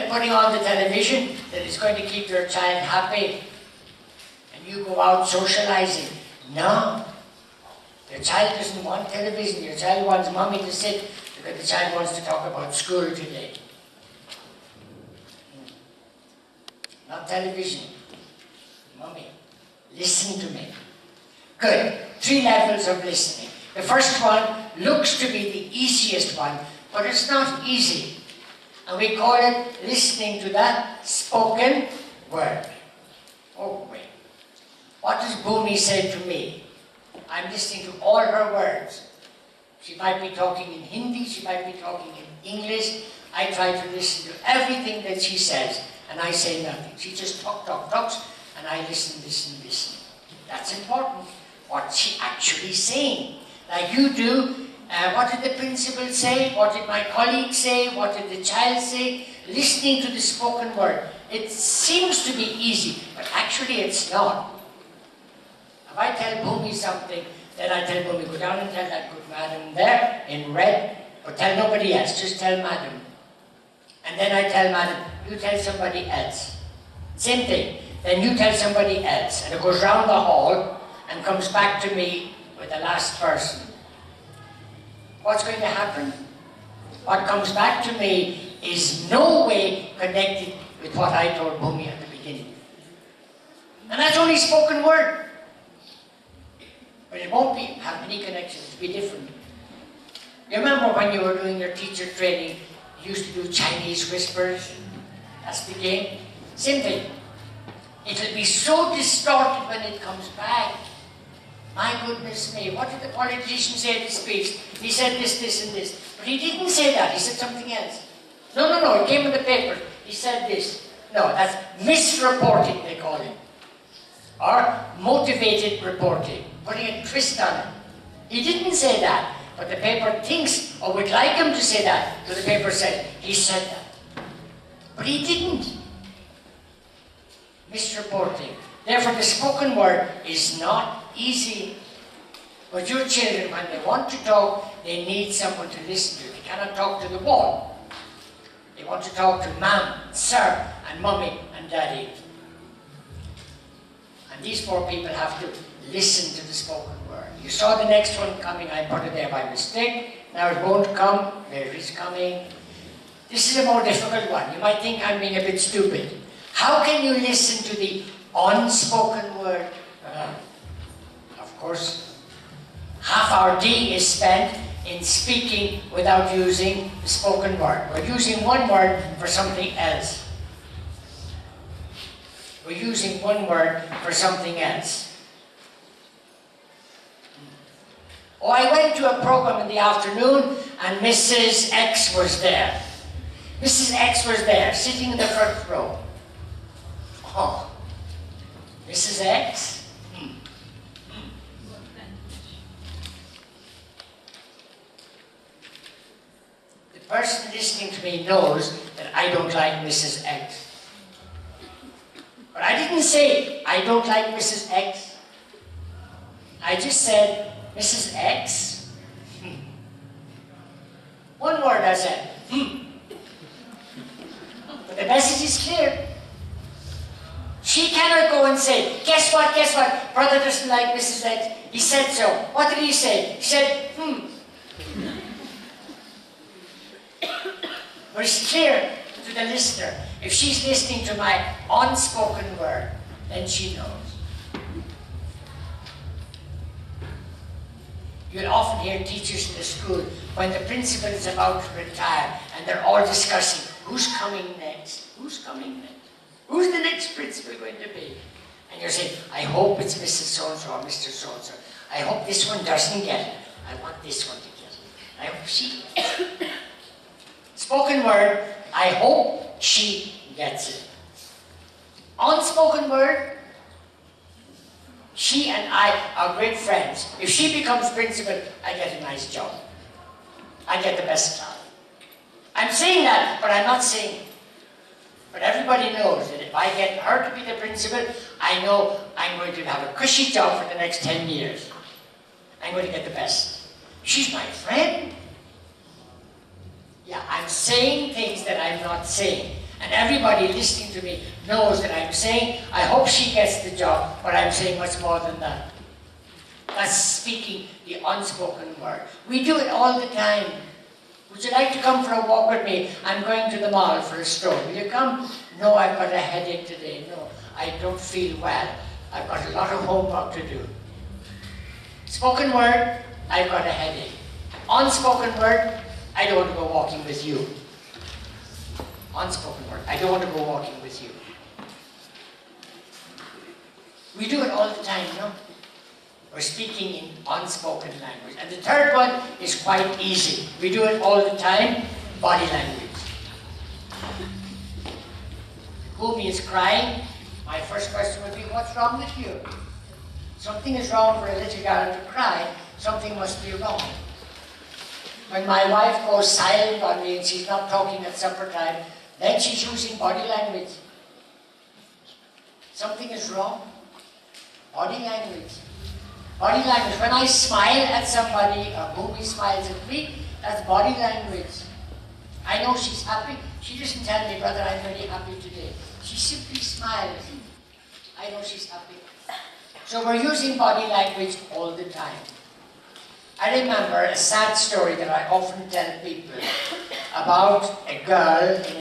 putting on the television that is going to keep your child happy and you go out socializing. No. Your child doesn't want television. Your child wants mommy to sit because the child wants to talk about school today. Not television. Mommy, listen to me. Good. 3 levels of listening. The first one looks to be the easiest one, but it's not easy. And we call it listening to that spoken word. Oh, wait. What does Bhumi say to me? I'm listening to all her words. She might be talking in Hindi, she might be talking in English. I try to listen to everything that she says, and I say nothing. She just talks, and I listen. That's important. What she actually saying. Like you do, what did the principal say? What did my colleague say? What did the child say? Listening to the spoken word. It seems to be easy, but actually it's not. If I tell Bhumi something, then I tell Bhumi, go down and tell that good madam there in red, but tell nobody else, just tell madam. And then I tell madam, you tell somebody else. Same thing. Then you tell somebody else, and it goes round the hall and comes back to me with the last person. What's going to happen? What comes back to me is no way connected with what I told Bhumi at the beginning. And that's only spoken word. But it won't have any connection, it'll be different. You remember when you were doing your teacher training, you used to do Chinese whispers? That's the game. Same thing. It'll be so distorted when it comes back. My goodness me, what did the politician say in his speech? He said this, this, and this. But he didn't say that, he said something else. No, it came in the paper. He said this. No, that's misreporting, they call it. Or motivated reporting, putting a twist on it. He didn't say that, but the paper thinks, or would like him to say that, so the paper said, he said that. But he didn't. Misreporting. Therefore, the spoken word is not easy. But your children, when they want to talk, they need someone to listen to. They cannot talk to the wall. They want to talk to ma'am, sir, and mummy, and daddy. And these 4 people have to listen to the spoken word. You saw the next one coming, I put it there by mistake. Now it won't come, there it is coming. This is a more difficult one. You might think I'm being a bit stupid. How can you listen to the unspoken word? Of course, half our day is spent in speaking without using the spoken word. We're using one word for something else. We're using one word for something else. Oh, I went to a program in the afternoon and Mrs. X was there. Mrs. X was there, sitting in the front row. Oh, Mrs. X? The person listening to me knows that I don't like Mrs. X. But I didn't say, I don't like Mrs. X. I just said, Mrs. X. One word I said, But the message is clear. She cannot go and say, guess what, brother doesn't like Mrs. X. He said so. What did he say? He said, But it's clear to the listener. If she's listening to my unspoken word, then she knows. You'll often hear teachers in the school when the principal is about to retire and they're all discussing who's coming next, who's coming next, who's the next principal going to be? And you're saying, I hope it's Mrs. So-and-so or Mr. So-and-so. I hope this one doesn't get it. I want this one to get it. I hope she gets it. Spoken word, I hope she gets it. Unspoken word, she and I are great friends. If she becomes principal, I get a nice job. I get the best job. I'm saying that, but I'm not saying it. But everybody knows that if I get her to be the principal, I know I'm going to have a cushy job for the next 10 years. I'm going to get the best. She's my friend. Yeah, I'm saying things that I'm not saying. And everybody listening to me knows that I'm saying, I hope she gets the job, but I'm saying much more than that. That's speaking the unspoken word. We do it all the time. Would you like to come for a walk with me? I'm going to the mall for a stroll. Will you come? No, I've got a headache today. No, I don't feel well. I've got a lot of homework to do. Spoken word, I've got a headache. Unspoken word, I don't want to go walking with you. Unspoken word, I don't want to go walking with you. We do it all the time, no? We're speaking in unspoken language. And the third one is quite easy. We do it all the time, body language. Kumi is crying. My first question would be, what's wrong with you? Something is wrong for a little girl to cry. Something must be wrong. When my wife goes silent on me and she's not talking at supper time, then she's using body language. Something is wrong. Body language. Body language. When I smile at somebody, or Kumi smiles at me, that's body language. I know she's happy. She doesn't tell me, brother, I'm very happy today. She simply smiles. I know she's happy. So we're using body language all the time. I remember a sad story that I often tell people about a girl in